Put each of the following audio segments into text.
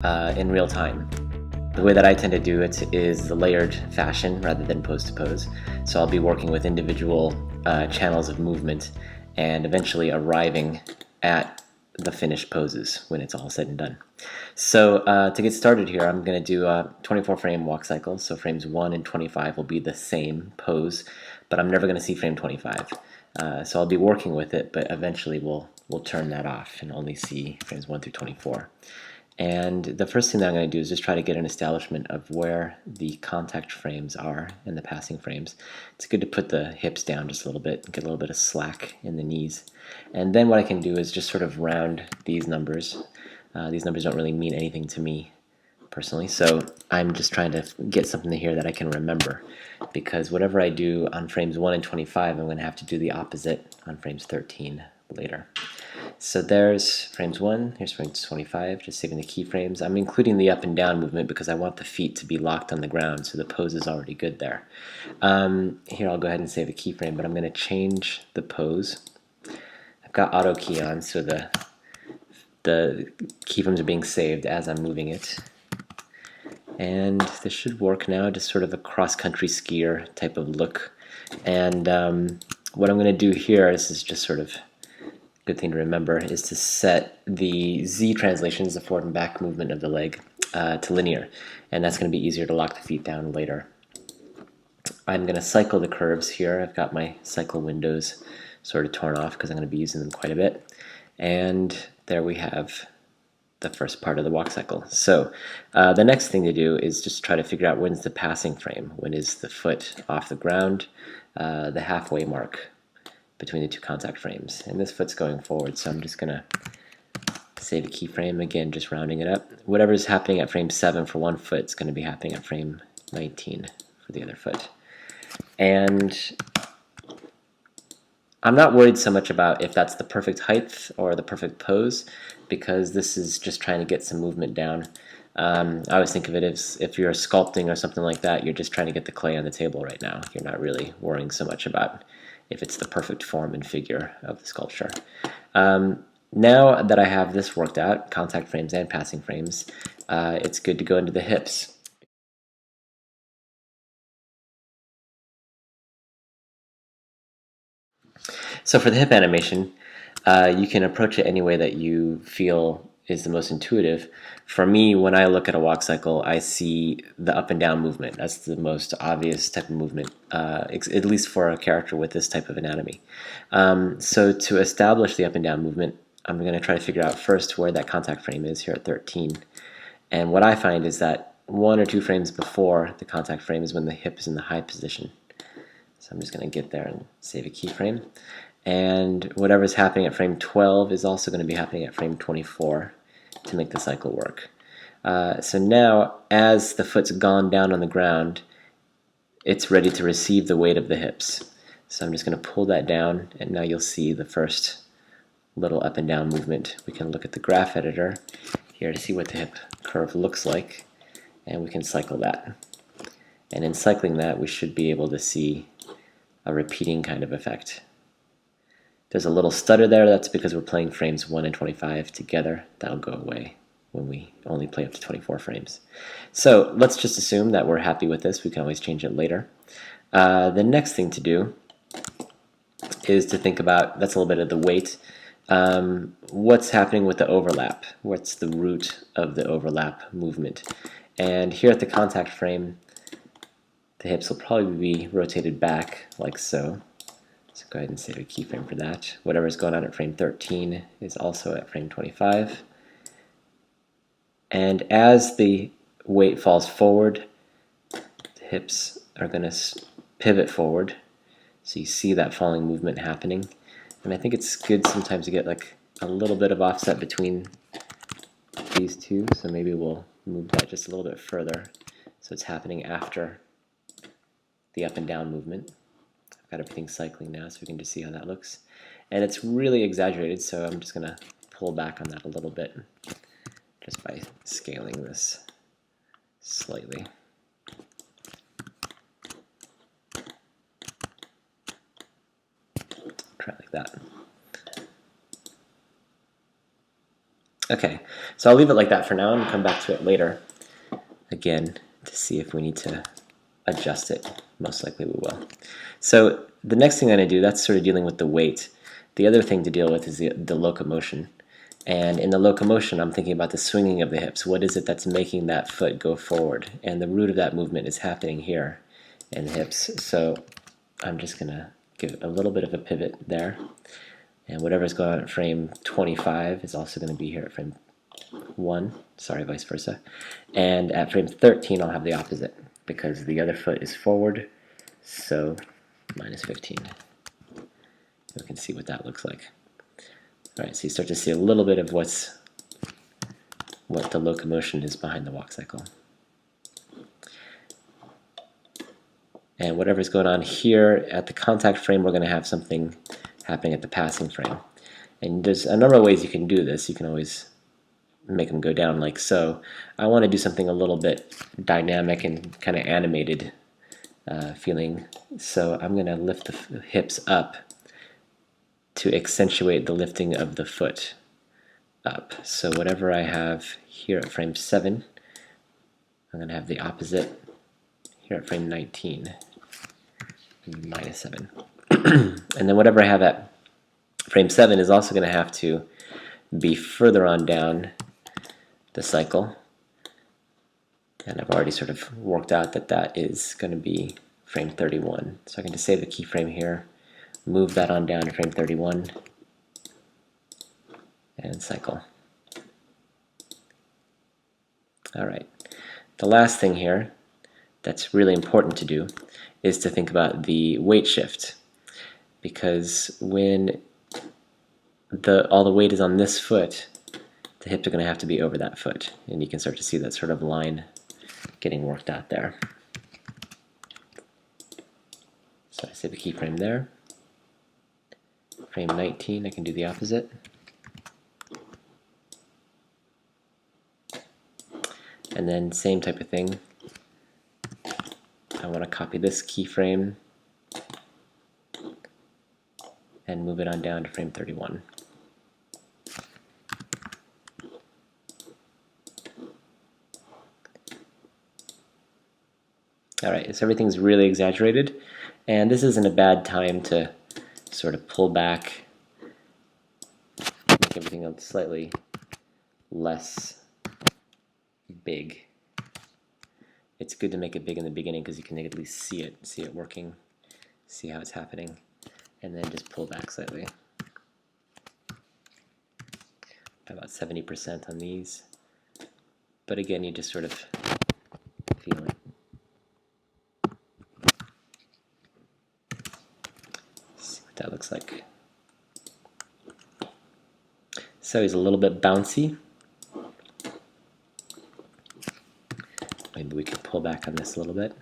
in real time. The way that I tend to do it is the layered fashion rather than pose to pose. So I'll be working with individual channels of movement and eventually arriving at the finished poses when it's all said and done. So to get started here, I'm going to do a 24 frame walk cycle. So frames 1 and 25 will be the same pose, but I'm never going to see frame 25. So I'll be working with it, but eventually we'll turn that off and only see frames 1 through 24. And the first thing that I'm going to do is just try to get an establishment of where the contact frames are and the passing frames. It's good to put the hips down just a little bit and get a little bit of slack in the knees. And then what I can do is just sort of round these numbers. These numbers don't really mean anything to me personally, so I'm just trying to get something here that I can remember, because whatever I do on frames 1 and 25, I'm going to have to do the opposite on frames 13 later. So there's frames 1, here's frames 25, just saving the keyframes. I'm including the up and down movement because I want the feet to be locked on the ground, so the pose is already good there. Here I'll go ahead and save a keyframe, but I'm going to change the pose. I've got auto key on, so the keyframes are being saved as I'm moving it. And this should work now, just sort of a cross-country skier type of look. And what I'm going to do here, this is just sort of good thing to remember, is to set the Z translations, the forward and back movement of the leg, to linear, and that's going to be easier to lock the feet down later. I'm going to cycle the curves here. I've got my cycle windows sort of torn off because I'm going to be using them quite a bit, and there we have the first part of the walk cycle. So the next thing to do is just try to figure out when's the passing frame, when is the foot off the ground, the halfway mark between the two contact frames, and this foot's going forward, so I'm just gonna save a keyframe, again just rounding it up. Whatever's happening at frame 7 for one foot is going to be happening at frame 19 for the other foot. And I'm not worried so much about if that's the perfect height or the perfect pose, because this is just trying to get some movement down. I always think of it as if you're sculpting or something like that, you're just trying to get the clay on the table right now. You're not really worrying so much about if it's the perfect form and figure of the sculpture. Now that I have this worked out, contact frames and passing frames, it's good to go into the hips. So for the hip animation, you can approach it any way that you feel is the most intuitive. For me, when I look at a walk cycle, I see the up and down movement. That's the most obvious type of movement, at least for a character with this type of anatomy. So to establish the up and down movement, I'm going to try to figure out first where that contact frame is here at 13. And what I find is that 1 or 2 frames before the contact frame is when the hip is in the high position. So I'm just going to get there and save a keyframe. And whatever's happening at frame 12 is also going to be happening at frame 24 to make the cycle work. So now, as the foot's gone down on the ground, it's ready to receive the weight of the hips. So I'm just going to pull that down, and now you'll see the first little up and down movement. We can look at the graph editor here to see what the hip curve looks like, and we can cycle that. And in cycling that, we should be able to see a repeating kind of effect. There's a little stutter there. That's because we're playing frames 1 and 25 together. That'll go away when we only play up to 24 frames. So let's just assume that we're happy with this. We can always change it later. The next thing to do is to think about, that's a little bit of the weight, what's happening with the overlap? What's the root of the overlap movement? And here at the contact frame, the hips will probably be rotated back like so. So go ahead and save a keyframe for that. Whatever's going on at frame 13 is also at frame 25. And as the weight falls forward, the hips are going to pivot forward. So you see that falling movement happening. And I think it's good sometimes to get like a little bit of offset between these two. So maybe we'll move that just a little bit further. So it's happening after the up and down movement. Got everything cycling now, so we can just see how that looks. And it's really exaggerated, so I'm just going to pull back on that a little bit just by scaling this slightly. Try it like that. Okay, so I'll leave it like that for now and come back to it later again to see if we need to adjust it. Most likely we will. So the next thing I'm going to do, that's sort of dealing with the weight. The other thing to deal with is the locomotion. And in the locomotion, I'm thinking about the swinging of the hips. What is it that's making that foot go forward? And the root of that movement is happening here in the hips. So I'm just going to give a little bit of a pivot there. And whatever's going on at frame 25 is also going to be here at frame 1. Sorry, vice versa. And at frame 13, I'll have the opposite because the other foot is forward. So minus 15. We can see what that looks like. All right, so you start to see a little bit of what the locomotion is behind the walk cycle. And whatever's going on here at the contact frame, we're going to have something happening at the passing frame. And there's a number of ways you can do this. You can always make them go down like so. I want to do something a little bit dynamic and kind of animated feeling. So I'm going to lift the hips up to accentuate the lifting of the foot up. So whatever I have here at frame 7, I'm going to have the opposite here at frame 19, minus 7. And then whatever I have at frame 7 is also going to have to be further on down the cycle. And I've already sort of worked out that that is going to be frame 31. So I can just save the keyframe here, move that on down to frame 31, and cycle. All right. The last thing here that's really important to do is to think about the weight shift, because when all the weight is on this foot, the hips are going to have to be over that foot, and you can start to see that sort of line getting worked out there. So I save the keyframe there. Frame 19, I can do the opposite. And then same type of thing. I want to copy this keyframe and move it on down to frame 31. Alright, so everything's really exaggerated, and this isn't a bad time to sort of pull back, make everything slightly less big. It's good to make it big in the beginning because you can at least see it working, see how it's happening, and then just pull back slightly. About 70% on these, but again, you just sort of feel it. See what that looks like. So he's a little bit bouncy. Maybe we could pull back on this a little bit.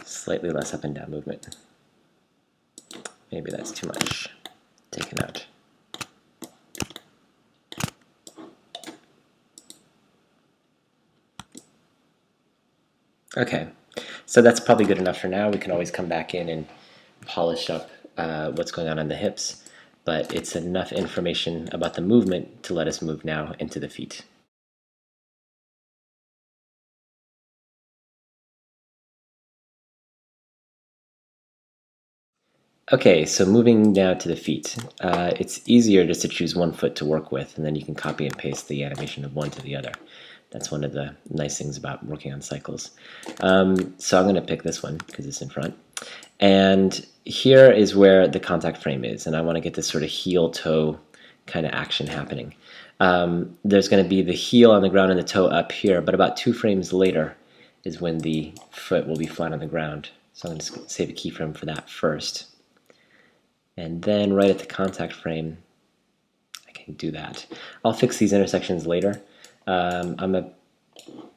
Slightly less up and down movement. Maybe that's too much. Taken out. Okay, so that's probably good enough for now. We can always come back in and polish up what's going on the hips, but it's enough information about the movement to let us move now into the feet. Okay, so moving now to the feet. It's easier just to choose one foot to work with, and then you can copy and paste the animation of one to the other. That's one of the nice things about working on cycles. So I'm going to pick this one because it's in front. And here is where the contact frame is, and I want to get this sort of heel-toe kind of action happening. There's going to be the heel on the ground and the toe up here, but about 2 frames later is when the foot will be flat on the ground. So I'm going to save a keyframe for that first. And then right at the contact frame, I can do that. I'll fix these intersections later. I'm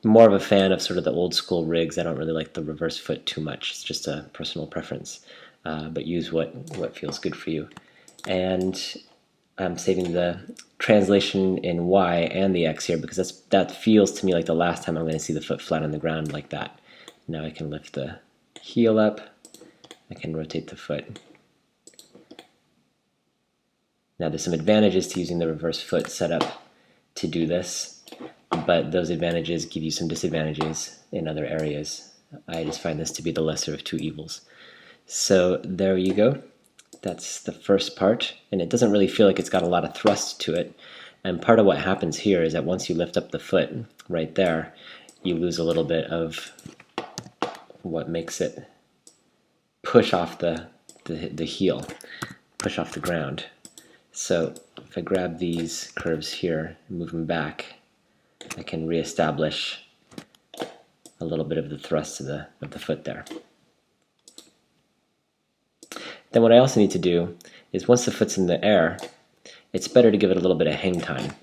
more of a fan of sort of the old school rigs. I don't really like the reverse foot too much. It's just a personal preference. But use what feels good for you. And I'm saving the translation in Y and the X here because that feels to me like the last time I'm going to see the foot flat on the ground like that. Now I can lift the heel up. I can rotate the foot. Now there's some advantages to using the reverse foot setup to do this, but those advantages give you some disadvantages in other areas. I just find this to be the lesser of two evils. So there you go. That's the first part, and it doesn't really feel like it's got a lot of thrust to it. And part of what happens here is that once you lift up the foot right there, you lose a little bit of what makes it push off the heel, push off the ground. So if I grab these curves here and move them back, I can reestablish a little bit of the thrust of the foot there. Then what I also need to do is once the foot's in the air, it's better to give it a little bit of hang time.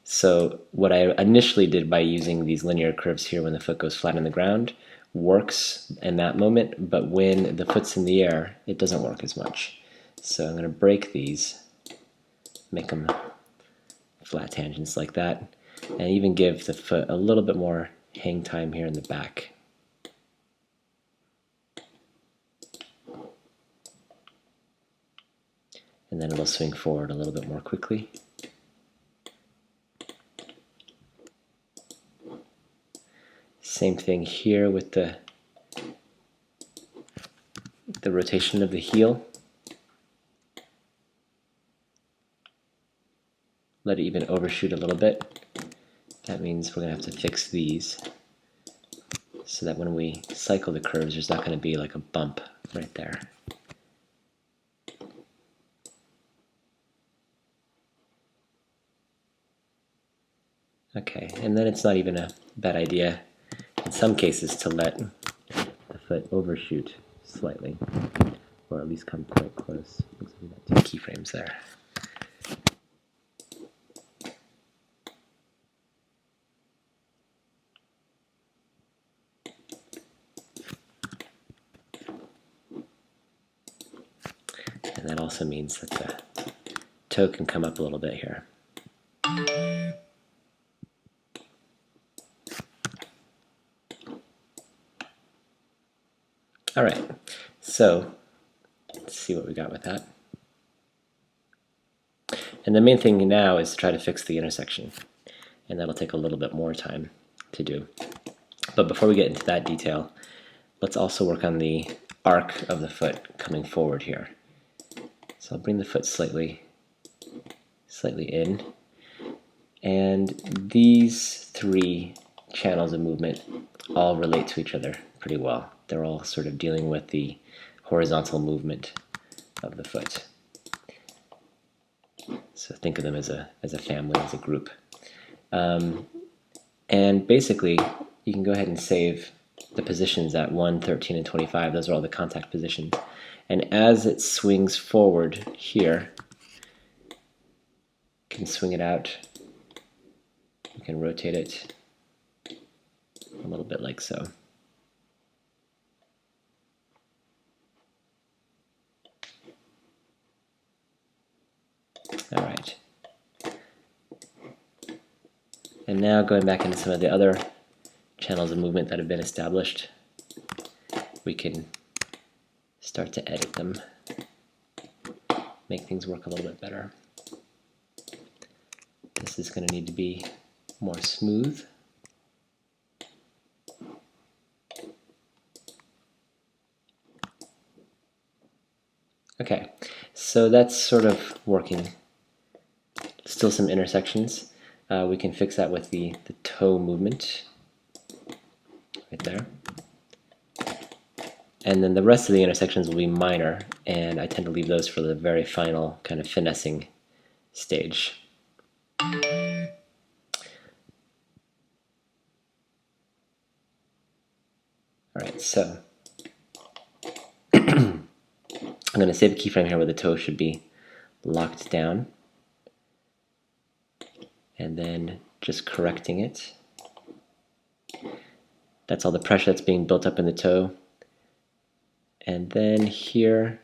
So what I initially did by using these linear curves here when the foot goes flat on the ground works in that moment, but when the foot's in the air, it doesn't work as much. So I'm going to break these, make them flat tangents like that, and even give the foot a little bit more hang time here in the back. And then it'll swing forward a little bit more quickly. Same thing here with the rotation of the heel. Let it even overshoot a little bit. That means we're going to have to fix these so that when we cycle the curves, there's not going to be like a bump right there. Okay, and then it's not even a bad idea in some cases to let the foot overshoot slightly, or at least come quite close. Looks like we've got two keyframes there. And that also means that the toe can come up a little bit here. All right, so let's see what we got with that. And the main thing now is to try to fix the intersection, and that'll take a little bit more time to do. But before we get into that detail, let's also work on the arc of the foot coming forward here. So I'll bring the foot slightly in, and these three channels of movement all relate to each other pretty well. They're all sort of dealing with the horizontal movement of the foot. So think of them as a family, as a group. And basically, you can go ahead and save the positions at 1, 13, and 25. Those are all the contact positions. And as it swings forward here, you can swing it out. You can rotate it a little bit like so. All right. And now going back into some of the other channels of movement that have been established, we can start to edit them, make things work a little bit better. This is going to need to be more smooth. Okay, so that's sort of working. Still some intersections. We can fix that with the toe movement right there. And then the rest of the intersections will be minor, and I tend to leave those for the very final kind of finessing stage. Alright, so I'm going to save a keyframe here where the toe should be locked down, and then just correcting it. That's all the pressure that's being built up in the toe. And then here,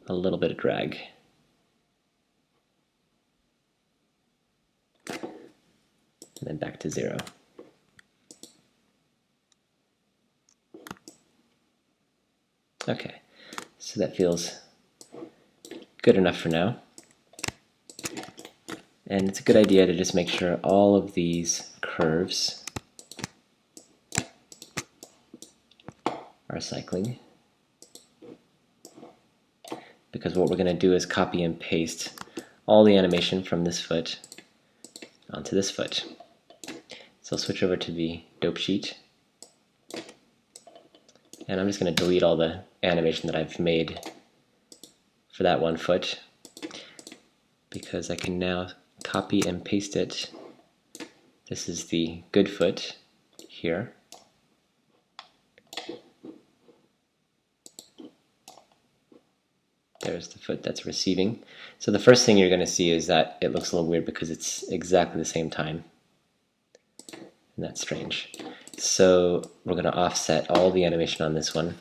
a little bit of drag. And then back to 0. Okay, so that feels good enough for now. And it's a good idea to just make sure all of these curves are cycling, because what we're going to do is copy and paste all the animation from this foot onto this foot. So I'll switch over to the dope sheet, and I'm just going to delete all the animation that I've made for that one foot, because I can now copy and paste it. This is the good foot here. There's the foot that's receiving. So the first thing you're going to see is that it looks a little weird because it's exactly the same time. And that's strange. So we're going to offset all the animation on this one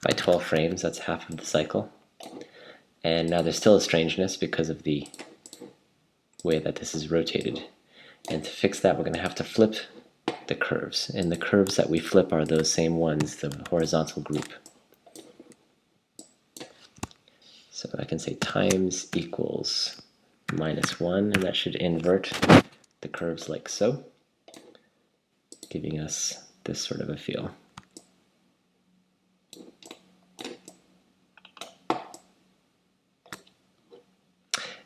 by 12 frames. That's half of the cycle. And now there's still a strangeness because of the way that this is rotated. And to fix that, we're going to have to flip the curves. And the curves that we flip are those same ones, the horizontal group. So I can say times equals -1, and that should invert the curves like so, giving us this sort of a feel.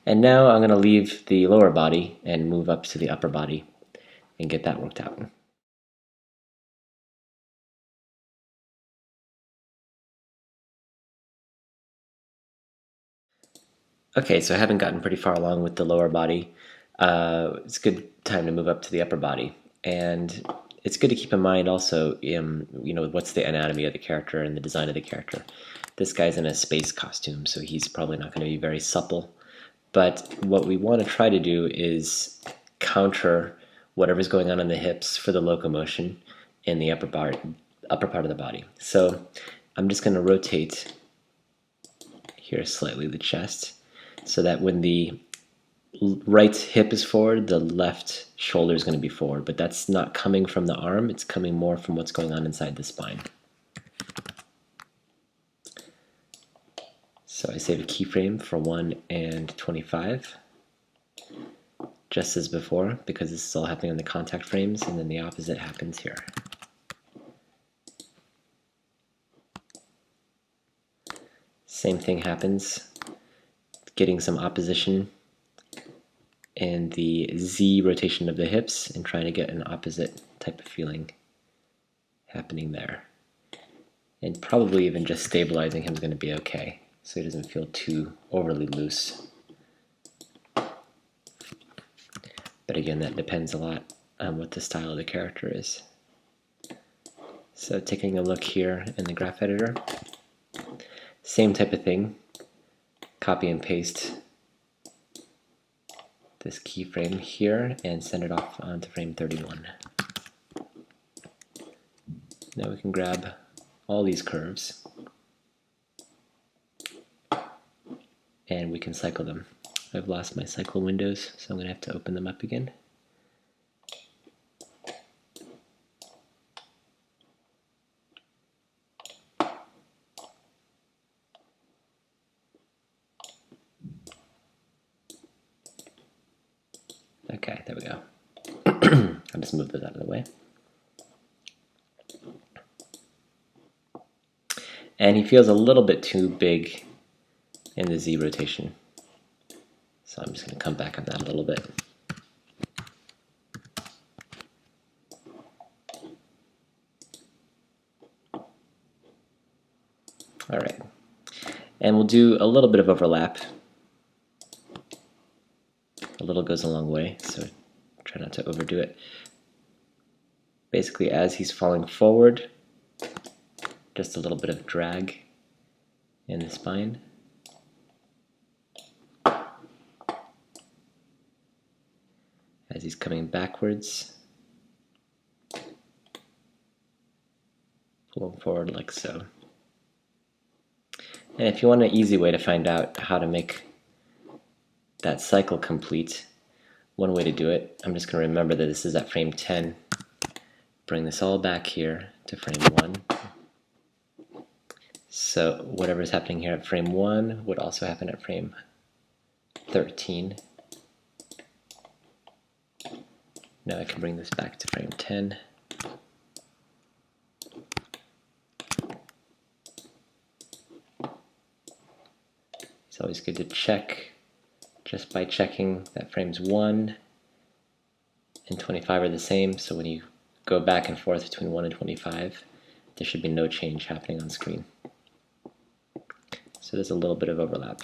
And now I'm going to leave the lower body and move up to the upper body and get that worked out. Okay, so I haven't gotten pretty far along with the lower body. It's a good time to move up to the upper body. And it's good to keep in mind also, what's the anatomy of the character and the design of the character. This guy's in a space costume, so he's probably not going to be very supple. But what we want to try to do is counter whatever's going on in the hips for the locomotion in the upper part of the body. So I'm just going to rotate here slightly the chest, so that when the right hip is forward, the left shoulder is going to be forward. But that's not coming from the arm, it's coming more from what's going on inside the spine. So I save a keyframe for 1 and 25, just as before, because this is all happening on the contact frames, and then the opposite happens here. Same thing happens, getting some opposition in the Z rotation of the hips and trying to get an opposite type of feeling happening there. And probably even just stabilizing him is going to be okay, so he doesn't feel too overly loose. But again, that depends a lot on what the style of the character is. So taking a look here in the graph editor, same type of thing, copy and paste this keyframe here and send it off onto frame 31. Now we can grab all these curves and we can cycle them. I've lost my cycle windows, so I'm going to have to open them up again. Okay, there we go. I'll just move those out of the way. And he feels a little bit too big in the Z rotation. So I'm just going to come back on that a little bit. All right. And we'll do a little bit of overlap. A little goes a long way, so try not to overdo it. Basically, as he's falling forward, just a little bit of drag in the spine. As he's coming backwards, pulling forward like so. And if you want an easy way to find out how to make that cycle complete, one way to do it, I'm just going to remember that this is at frame 10. Bring this all back here to frame 1. So whatever is happening here at frame 1 would also happen at frame 13. Now I can bring this back to frame 10. It's always good to check just by checking that frames 1 and 25 are the same, so when you go back and forth between 1 and 25, there should be no change happening on screen. So there's a little bit of overlap.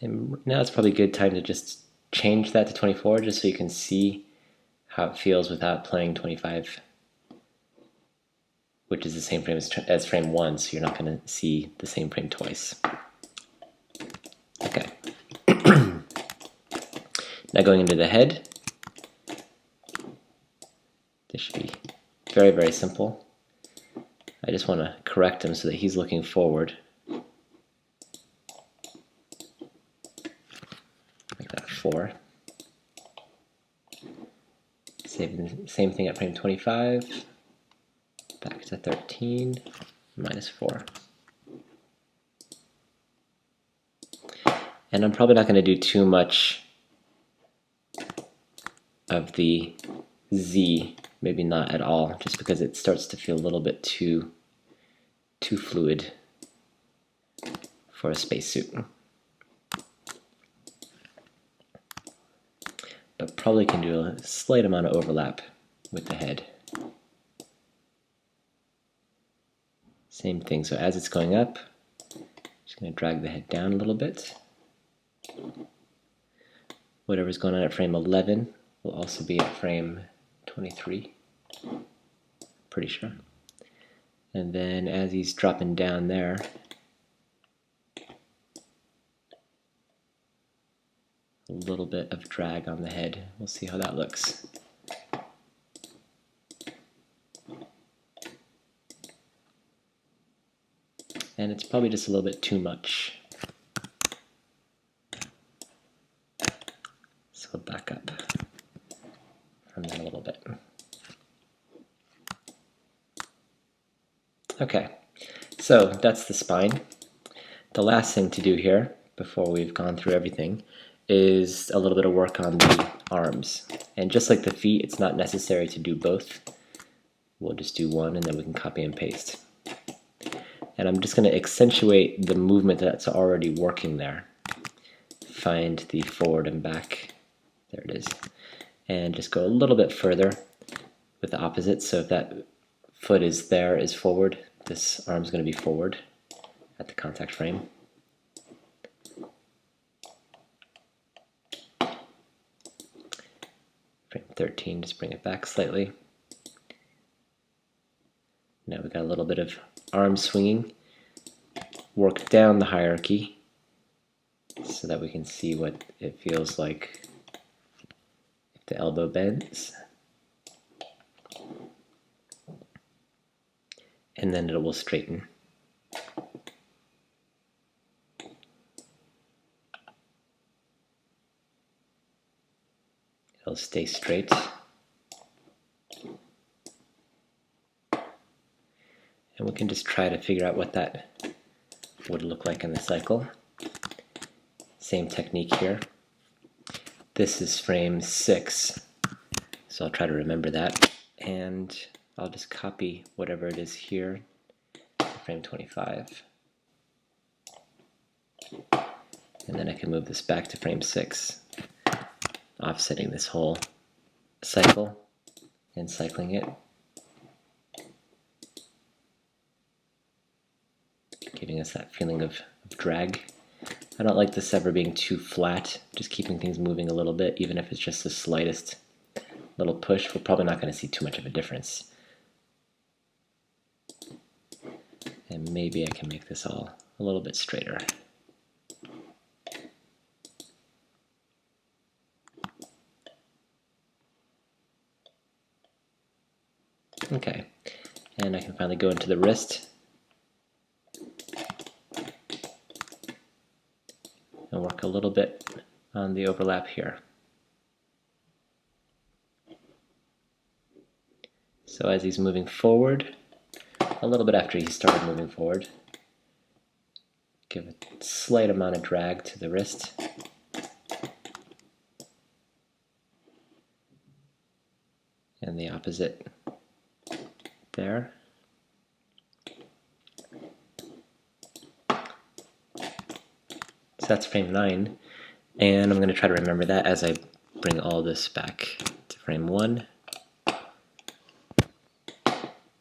And now it's probably a good time to just change that to 24 just so you can see how it feels without playing 25, which is the same frame as frame 1, so you're not going to see the same frame twice. Okay. Now going into the head, this should be very, very simple. I just want to correct him so that he's looking forward. Make that 4. Same thing at frame 25. Back to 13, minus 4. And I'm probably not going to do too much of the Z, maybe not at all, just because it starts to feel a little bit too fluid for a spacesuit. But probably can do a slight amount of overlap with the head. Same thing, so as it's going up, just going to drag the head down a little bit. Whatever's going on at frame 11 will also be at frame 23, pretty sure. And then as he's dropping down there, a little bit of drag on the head. We'll see how that looks. And it's probably just a little bit too much. So we'll back up from that a little bit. Okay, so that's the spine. The last thing to do here, before we've gone through everything, is a little bit of work on the arms. And just like the feet, it's not necessary to do both. We'll just do one and then we can copy and paste. And I'm just going to accentuate the movement that's already working there. Find the forward and back. There it is. And just go a little bit further with the opposite. So if that foot is there, is forward, this arm's going to be forward at the contact frame. Frame 13, just bring it back slightly. Now we've got a little bit of arm swinging. Work down the hierarchy so that we can see what it feels like if the elbow bends. And then it will straighten. It'll stay straight. And we can just try to figure out what that would look like in the cycle. Same technique here. This is frame 6, so I'll try to remember that. And I'll just copy whatever it is here to frame 25. And then I can move this back to frame 6, offsetting this whole cycle and cycling it. Giving us that feeling of drag. I don't like this ever being too flat, just keeping things moving a little bit, even if it's just the slightest little push. We're probably not going to see too much of a difference. And maybe I can make this all a little bit straighter. Okay, And I can finally go into the wrist and work a little bit on the overlap here. So as he's moving forward, a little bit after he started moving forward, give a slight amount of drag to the wrist. And the opposite there. So that's frame 9, and I'm going to try to remember that as I bring all this back to frame 1.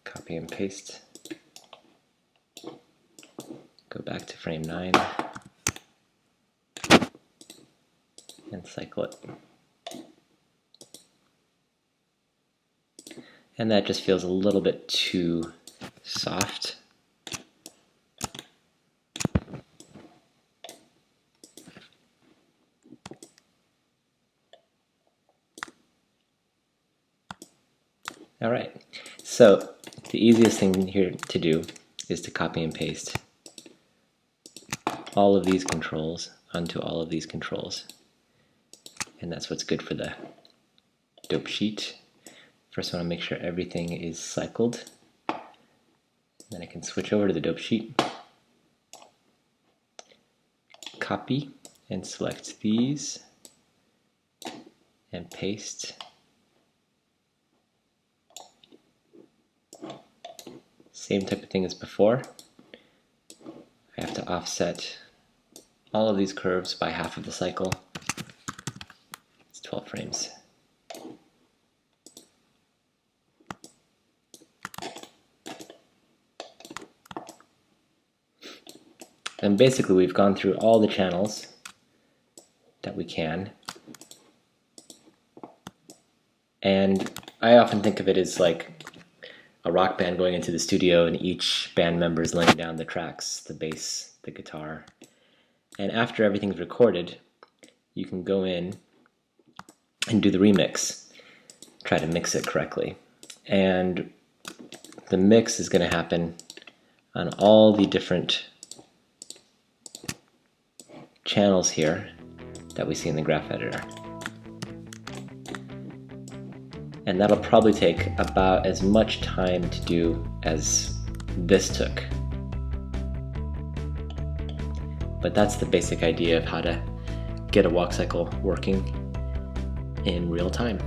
Copy and paste. Go back to frame 9 and cycle it. And that just feels a little bit too soft. All right, so the easiest thing here to do is to copy and paste all of these controls onto all of these controls. And that's what's good for the dope sheet. First I want to make sure everything is cycled. Then I can switch over to the dope sheet, copy and select these, and paste. Same type of thing as before. I have to offset all of these curves by half of the cycle. It's 12 frames. And basically we've gone through all the channels that we can. And I often think of it as like a rock band going into the studio and each band member is laying down the tracks, the bass, the guitar. And after everything's recorded, you can go in and do the remix. Try to mix it correctly. And the mix is going to happen on all the different channels here that we see in the graph editor. And that'll probably take about as much time to do as this took. But that's the basic idea of how to get a walk cycle working in real time.